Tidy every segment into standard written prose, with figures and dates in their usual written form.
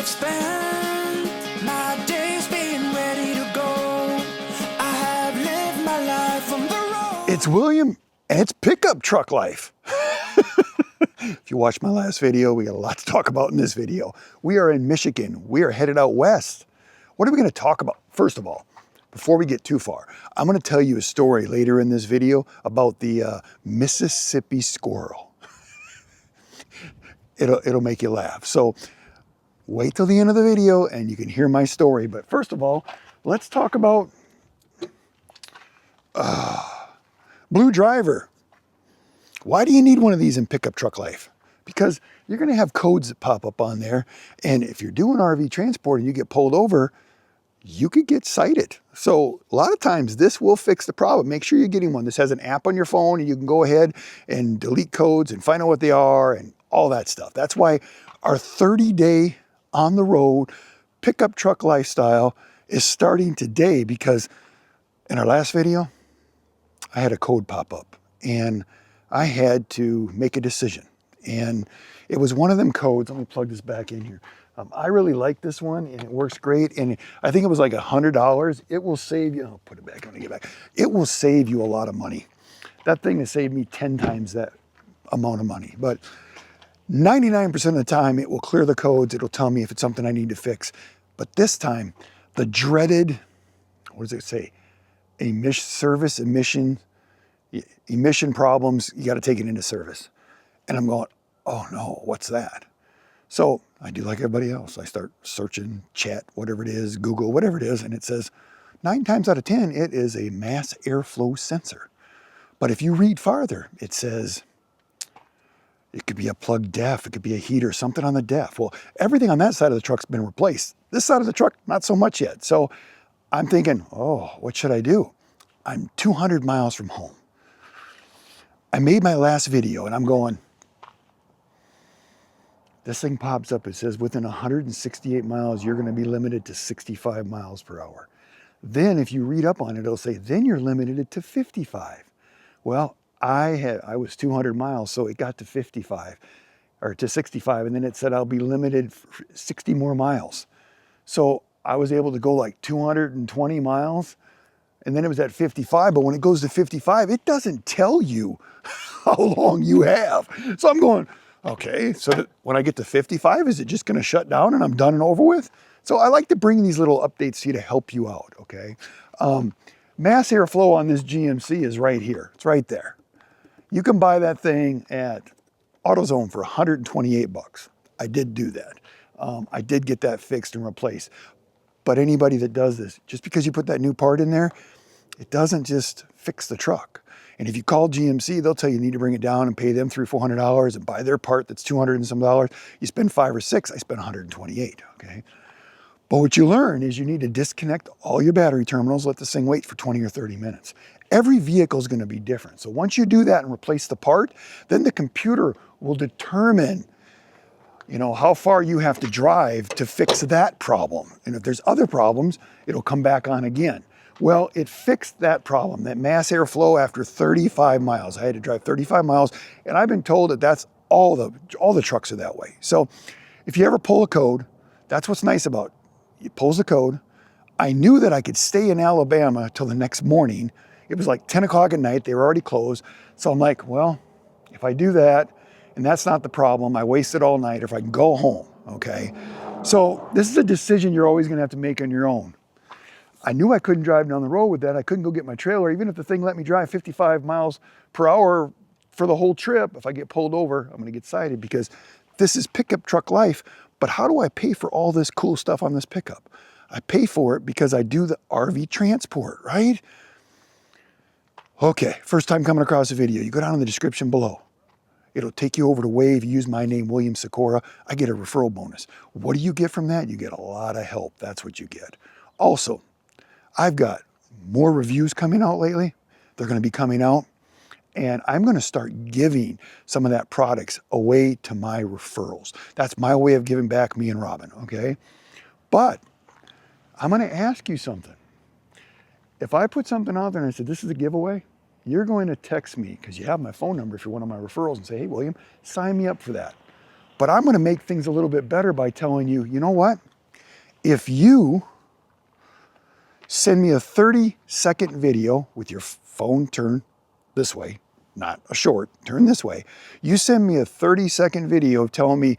spend my days being ready to go. I have lived my life on the road. It's William, and it's pickup truck life. If you watched my last video, we got a lot to talk about in this video. We are in Michigan. We are headed out west. What are we going to talk about? First of all, before we get too far, I'm going to tell you a story later in this video about the Mississippi squirrel. It'll make you laugh. So wait till the end of the video and you can hear my story. But first of all, let's talk about Blue Driver. Why do you need one of these in pickup truck life? Because you're going to have codes that pop up on there. And if you're doing RV transport and you get pulled over, you could get cited. So a lot of times this will fix the problem. Make sure you're getting one. This has an app on your phone and you can go ahead and delete codes and find out what they are and all that stuff. That's why our 30-day on the road pickup truck lifestyle is starting today, because in our last video, I had a code pop up and I had to make a decision. And it was one of them codes. Let me plug this back in here. I really like this one and it works great. And I think it was like $100. It will save you, I'll put it back when I get back. It will save you a lot of money. That thing has saved me 10 times that amount of money. But 99% of the time it will clear the codes. It'll tell me if it's something I need to fix. But this time, the dreaded, what does it say? Emission problems, you got to take it into service. And I'm going, oh no, what's that? So I do like everybody else. I start searching, chat, whatever it is, Google, whatever it is, and it says 9 times out of 10, it is a mass airflow sensor. But if you read farther, it says it could be a plug def, it could be a heater, something on the def. Well, everything on that side of the truck's been replaced. This side of the truck, not so much yet. So I'm thinking, oh, what should I do? I'm 200 miles from home. I made my last video and I'm going, this thing pops up, it says within 168 miles, you're gonna be limited to 65 miles per hour. Then if you read up on it, it'll say, then you're limited to 55. Well, I was 200 miles, so it got to 55 or to 65. And then it said, I'll be limited for 60 more miles. So I was able to go like 220 miles. And then it was at 55, but when it goes to 55, it doesn't tell you how long you have. So I'm going, okay, so when I get to 55, is it just gonna shut down and I'm done and over with? So I like to bring these little updates to you to help you out, okay? Mass airflow on this GMC is right here, it's right there. You can buy that thing at AutoZone for 128 bucks. I did do that. I did get that fixed and replaced. But anybody that does this, just because you put that new part in there, it doesn't just fix the truck. And if you call GMC, they'll tell you need to bring it down and pay them $300, $400 and buy their part that's $200 and some dollars. You spend $5 or $6, I spent 128, okay? But what you learn is you need to disconnect all your battery terminals, let this thing wait for 20 or 30 minutes. Every vehicle is gonna be different. So once you do that and replace the part, then the computer will determine how far you have to drive to fix that problem. And if there's other problems, it'll come back on again. Well, it fixed that problem, that mass airflow after 35 miles. I had to drive 35 miles, and I've been told that that's all the trucks are that way. So if you ever pull a code, that's what's nice about it. It pulls the code. I knew that I could stay in Alabama till the next morning. It was like 10 o'clock at night, they were already closed. So I'm like, well, if I do that, and that's not the problem, I wasted all night, if I can go home, okay? So this is a decision you're always gonna have to make on your own. I knew I couldn't drive down the road with that. I couldn't go get my trailer. Even if the thing let me drive 55 miles per hour for the whole trip, if I get pulled over, I'm gonna get cited, because this is pickup truck life. But how do I pay for all this cool stuff on this pickup? I pay for it because I do the RV transport, right? Okay, first time coming across a video, you go down in the description below. It'll take you over to Wave. Use my name, William Sikora. I get a referral bonus. What do you get from that? You get a lot of help. That's what you get. Also, I've got more reviews coming out lately. They're going to be coming out. And I'm going to start giving some of that products away to my referrals. That's my way of giving back, me and Robin, okay? But I'm going to ask you something. If I put something out there and I said, this is a giveaway, you're going to text me, because you have my phone number if you're one of my referrals, and say, hey, William, sign me up for that. But I'm gonna make things a little bit better by telling you, you know what? If you send me a 30-second video with your phone turned this way, not a short, turn this way. You send me a 30-second video telling me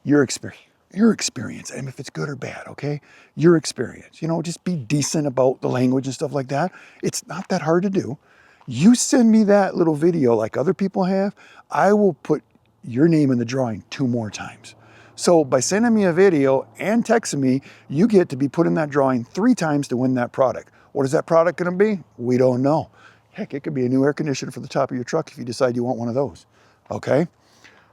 your experience, and if it's good or bad, okay? Your experience, you know, just be decent about the language and stuff like that. It's not that hard to do. You send me that little video like other people have, I will put your name in the drawing 2 more times. So by sending me a video and texting me, you get to be put in that drawing 3 times to win that product. What is that product gonna be? We don't know. Heck, it could be a new air conditioner for the top of your truck if you decide you want one of those, okay?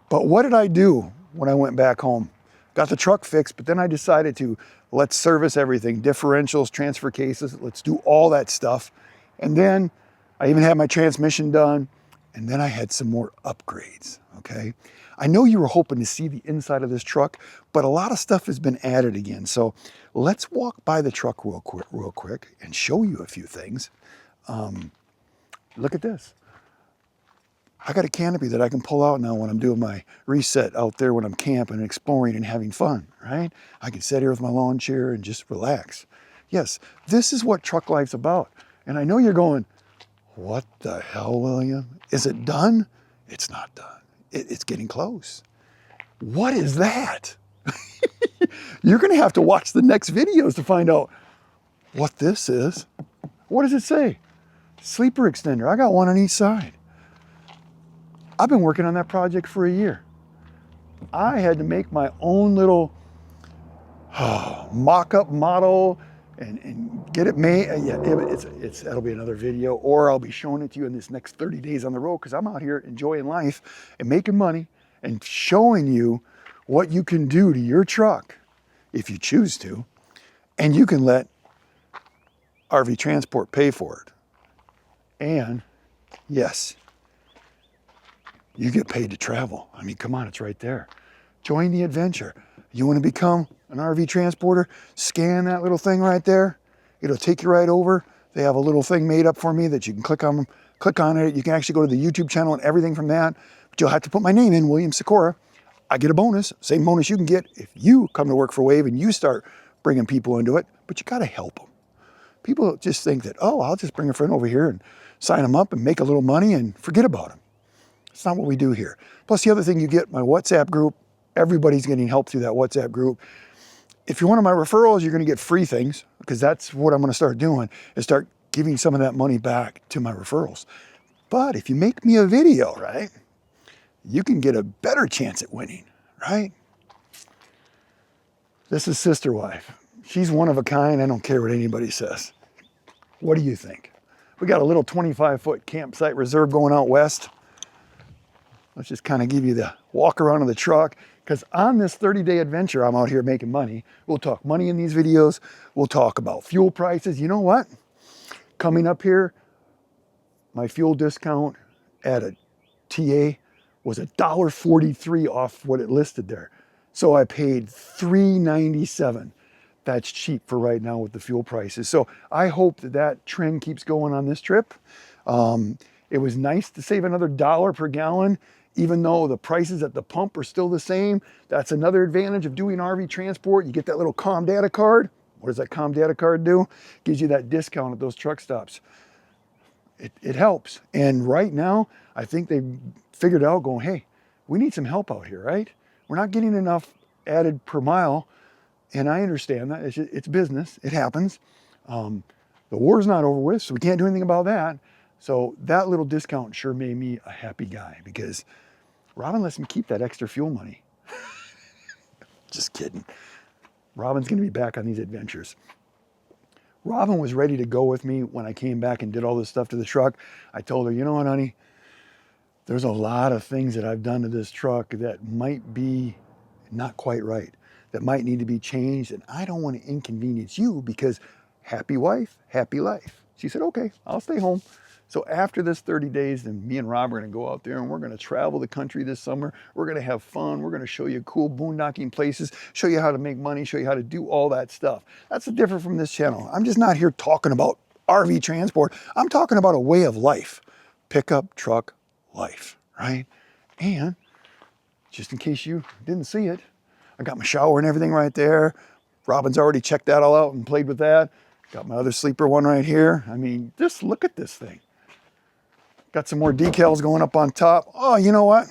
But what did I do when I went back home? Got the truck fixed, but then I decided to let's service everything, differentials, transfer cases, let's do all that stuff. And then I even had my transmission done, and then I had some more upgrades, okay? I know you were hoping to see the inside of this truck, but a lot of stuff has been added again. So let's walk by the truck real quick and show you a few things. Look at this. I got a canopy that I can pull out now when I'm doing my reset out there when I'm camping and exploring and having fun, right? I can sit here with my lawn chair and just relax. Yes, this is what truck life's about. And I know you're going, what the hell, William? Is it done? It's not done. It's getting close. What is that? You're gonna have to watch the next videos to find out what this is. What does it say? Sleeper extender. I got one on each side. I've been working on that project for a year. I had to make my own little mock-up model and get it made. Yeah, that'll be another video, or I'll be showing it to you in this next 30 days on the road because I'm out here enjoying life and making money and showing you what you can do to your truck if you choose to, and you can let RV Transport pay for it. And yes, you get paid to travel. I mean, come on, it's right there. Join the adventure. You want to become an RV transporter? Scan that little thing right there. It'll take you right over. They have a little thing made up for me that you can click on it. You can actually go to the YouTube channel and everything from that. But you'll have to put my name in, William Sikora. I get a bonus, same bonus you can get if you come to work for Wave and you start bringing people into it, but you got to help them. People just think that, oh, I'll just bring a friend over here and sign them up and make a little money and forget about them. It's not what we do here. Plus the other thing, you get my WhatsApp group. Everybody's getting help through that WhatsApp group. If you're one of my referrals, you're gonna get free things because that's what I'm gonna start doing, is start giving some of that money back to my referrals. But if you make me a video, right, you can get a better chance at winning, right? This is Sister Wife. She's one of a kind. I don't care what anybody says. What do you think? We got a little 25-foot campsite reserve going out west. Let's just kind of give you the walk around of the truck, because on this 30-day adventure, I'm out here making money. We'll talk money in these videos. We'll talk about fuel prices. You know what? Coming up here, my fuel discount at a TA was $1.43 off what it listed there. So I paid $3.97. That's cheap for right now with the fuel prices. So I hope that that trend keeps going on this trip. It was nice to save another $1 per gallon, even though the prices at the pump are still the same. That's another advantage of doing RV transport. You get that little COM data card. What does that COM data card do? Gives you that discount at those truck stops. It helps. And right now, I think they've figured out going, hey, we need some help out here, right? We're not getting enough added per mile. And I understand that. It's business. It happens. The war's not over with, so we can't do anything about that. So that little discount sure made me a happy guy, because Robin lets me keep that extra fuel money. Just kidding. Robin's going to be back on these adventures. Robin was ready to go with me when I came back and did all this stuff to the truck. I told her, you know what, honey? There's a lot of things that I've done to this truck that might be not quite right, that might need to be changed, and I don't want to inconvenience you, because happy wife, happy life. She said, okay, I'll stay home. So after this 30 days, then me and Rob are gonna go out there and we're gonna travel the country this summer. We're gonna have fun. We're gonna show you cool boondocking places, show you how to make money, show you how to do all that stuff. That's the difference from this channel. I'm just not here talking about RV transport. I'm talking about a way of life. Pickup truck life, right? And just in case you didn't see it, I got my shower and everything right there. Robin's already checked that all out and played with that. Got my other sleeper one right here. I mean, just look at this thing. Got some more decals going up on top. Oh, you know what?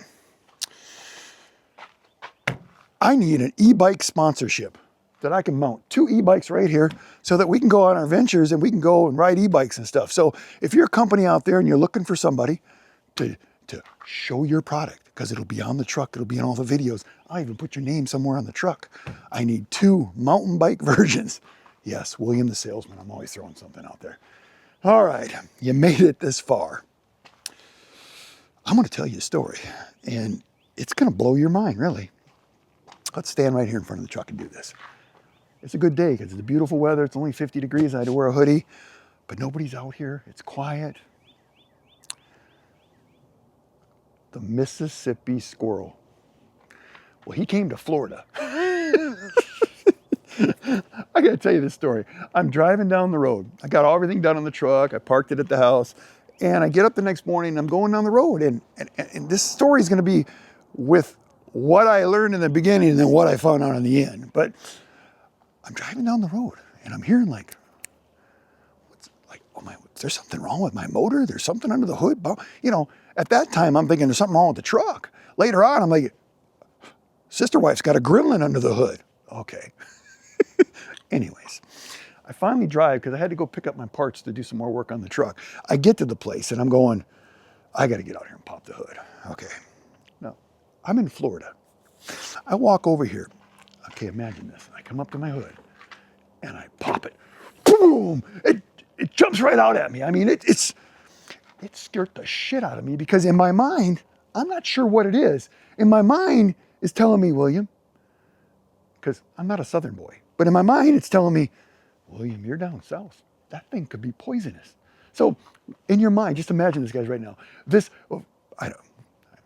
I need an e-bike sponsorship that I can mount 2 e-bikes right here so that we can go on our ventures and we can go and ride e-bikes and stuff. So if you're a company out there and you're looking for somebody to show your product, because it'll be on the truck, it'll be in all the videos. I'll even put your name somewhere on the truck. I need 2 mountain bike versions. Yes, William the salesman. I'm always throwing something out there. All right, you made it this far. I'm going to tell you a story, and it's going to blow your mind, really. Let's stand right here in front of the truck and do this. It's a good day because it's beautiful weather. It's only 50 degrees. I had to wear a hoodie, but nobody's out here. It's quiet. The Mississippi Squirrel. Well, he came to Florida. I got to tell you this story. I'm driving down the road. I got everything done on the truck. I parked it at the house. And I get up the next morning and I'm going down the road. And this story is going to be with what I learned in the beginning and then what I found out in the end. But I'm driving down the road and I'm hearing like, is there something wrong with my motor? There's something under the hood. You know, at that time, I'm thinking there's something wrong with the truck. Later on, I'm like, sister wife's got a gremlin under the hood. Okay. Anyways, I finally drive because I had to go pick up my parts to do some more work on the truck. I get to the place and I'm going, I got to get out here and pop the hood. Okay. Now, I'm in Florida. I walk over here. Okay, imagine this. I come up to my hood and I pop it. Boom! It jumps right out at me. I mean, it scared the shit out of me because in my mind, I'm not sure what it is. In my mind, it's telling me, William, because I'm not a Southern boy, but in my mind, it's telling me, William, you're down south. That thing could be poisonous. So in your mind, just imagine this, guys, right now.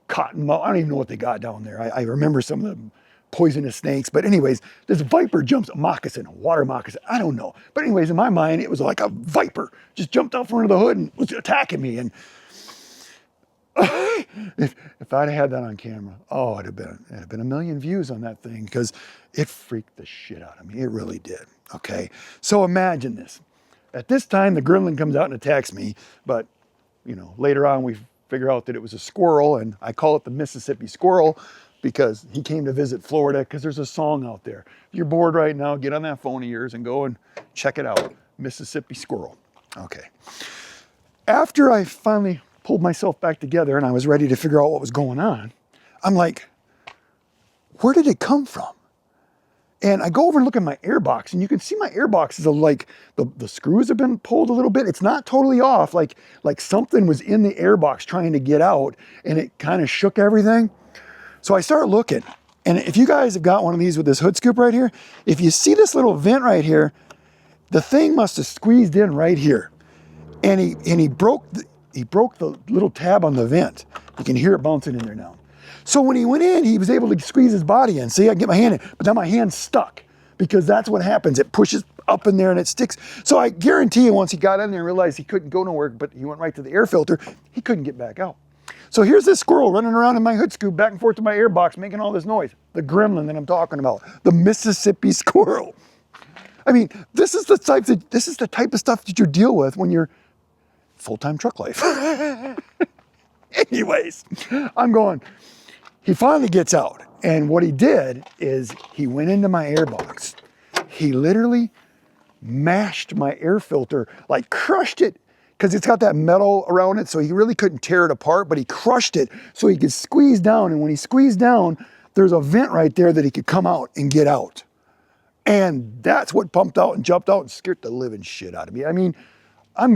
Cotton, I don't even know what they got down there. I remember some of the poisonous snakes, but anyways, this viper jumps, a moccasin, a water moccasin, I don't know. But anyways, in my mind, it was like a viper just jumped out front of the hood and was attacking me. And if I'd have had that on camera, oh, it'd have been a million views on that thing because it freaked the shit out of me. It really did. Okay. So imagine this. At this time, the gremlin comes out and attacks me, but you know, later on we figure out that it was a squirrel, and I call it the Mississippi Squirrel because he came to visit Florida because there's a song out there. If you're bored right now, get on that phone of yours and go and check it out. Mississippi Squirrel. Okay. After I finally pulled myself back together and I was ready to figure out what was going on, I'm like, where did it come from? And I go over and look at my airbox and you can see my airbox is like the screws have been pulled a little bit. It's not totally off. Like something was in the airbox trying to get out and it kind of shook everything. So I start looking, and if you guys have got one of these with this hood scoop right here, if you see this little vent right here, the thing must have squeezed in right here. And he broke the little tab on the vent. You can hear it bouncing in there now. So when he went in, he was able to squeeze his body in. See, I can get my hand in, but now my hand's stuck because that's what happens. It pushes up in there and it sticks. So I guarantee you once he got in there and realized he couldn't go nowhere, but he went right to the air filter, he couldn't get back out. So here's this squirrel running around in my hood scoop back and forth to my airbox, making all this noise. The gremlin that I'm talking about, the Mississippi Squirrel. I mean, this is the type of stuff that you deal with when you're full-time truck life. Anyways, I'm going, he finally gets out. And what he did is he went into my airbox. He literally mashed my air filter, like crushed it, because it's got that metal around it, so he really couldn't tear it apart, but he crushed it so he could squeeze down. And when he squeezed down, there's a vent right there that he could come out and get out. And that's what pumped out and jumped out and scared the living shit out of me. I mean, I'm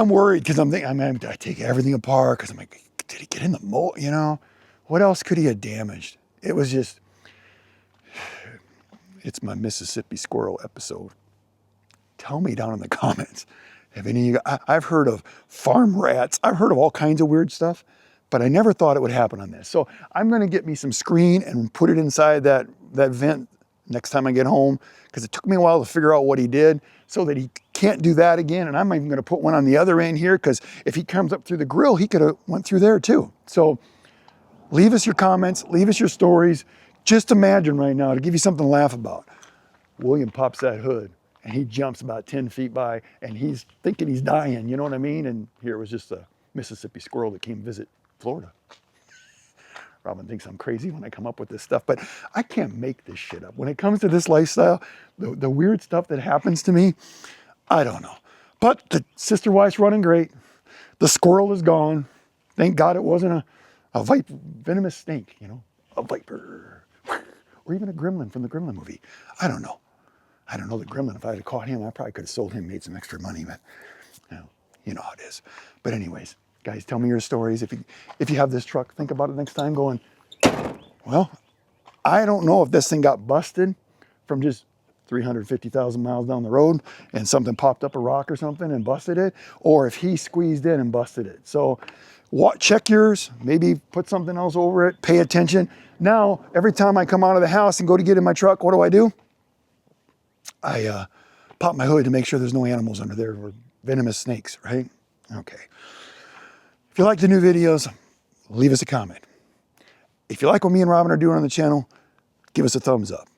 worried because I'm thinking, did I take everything apart? Because I'm like, did he get in the mold? You know, what else could he have damaged? It was just, it's my Mississippi Squirrel episode. Tell me down in the comments. Have any of you, I've heard of farm rats. I've heard of all kinds of weird stuff, but I never thought it would happen on this. So I'm going to get me some screen and put it inside that vent next time I get home, because it took me a while to figure out what he did so that he can't do that again. And I'm even going to put one on the other end here, because if he comes up through the grill, he could have went through there too. So Leave us your comments, leave us your stories. Just imagine right now, to give you something to laugh about. William pops that hood and he jumps about 10 feet by and he's thinking he's dying, you know what I mean? And here it was just a Mississippi squirrel that came visit Florida. Robin thinks I'm crazy when I come up with this stuff, but I can't make this shit up. When it comes to this lifestyle, the weird stuff that happens to me, I don't know. But the sister wife's running great. The squirrel is gone. Thank God it wasn't a venomous snake, you know, a viper, or even a gremlin from the Gremlin movie. I don't know. I don't know the gremlin. If I had caught him, I probably could have sold him, made some extra money, but you know how it is. But anyways, guys, tell me your stories. If you have this truck, think about it next time going, well, I don't know if this thing got busted from just 350,000 miles down the road and something popped up a rock or something and busted it, or if he squeezed in and busted it. So check yours, maybe put something else over it, pay attention. Now, every time I come out of the house and go to get in my truck, what do? I pop my hood to make sure there's no animals under there or venomous snakes, right? Okay. If you like the new videos, leave us a comment. If you like what me and Robin are doing on the channel, give us a thumbs up.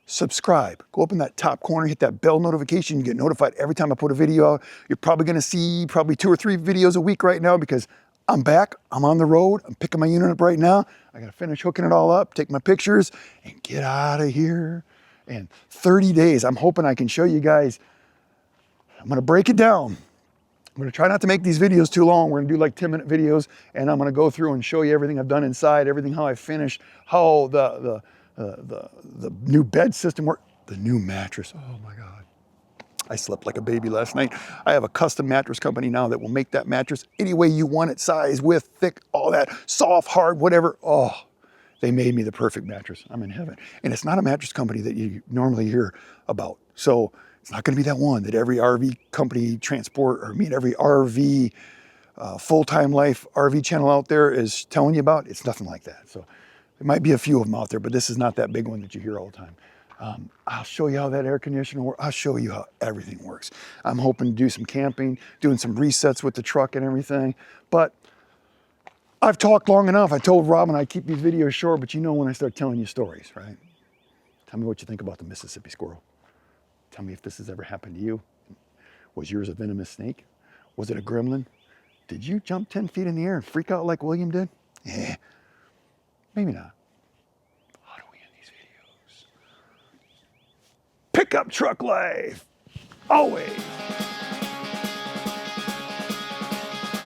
Subscribe. Go up in that top corner, hit that bell notification. You get notified every time I put a video out. You're probably going to see 2 or 3 videos a week right now because I'm back. I'm on the road. I'm picking my unit up right now. I got to finish hooking it all up, take my pictures, and get out of here. And 30 days, I'm hoping I can show you guys. I'm going to break it down. I'm going to try not to make these videos too long. We're going to do like 10-minute videos, and I'm going to go through and show you everything I've done inside, everything how I finished, how the new bed system works, the new mattress. Oh my God. I slept like a baby last night. I have a custom mattress company now that will make that mattress any way you want it, size, width, thick, all that, soft, hard, whatever. Oh, they made me the perfect mattress. I'm in heaven. And it's not a mattress company that you normally hear about. So it's not going to be that one that every RV company every RV full-time life RV channel out there is telling you about. It's nothing like that. So there might be a few of them out there, but this is not that big one that you hear all the time. I'll show you how that air conditioner works. I'll show you how everything works. I'm hoping to do some camping, doing some resets with the truck and everything. But I've talked long enough. I told Robin I'd keep these videos short, but you know when I start telling you stories, right? Tell me what you think about the Mississippi squirrel. Tell me if this has ever happened to you. Was yours a venomous snake? Was it a gremlin? Did you jump 10 feet in the air and freak out like William did? Yeah, maybe not. How do we end these videos? Pickup truck life, always.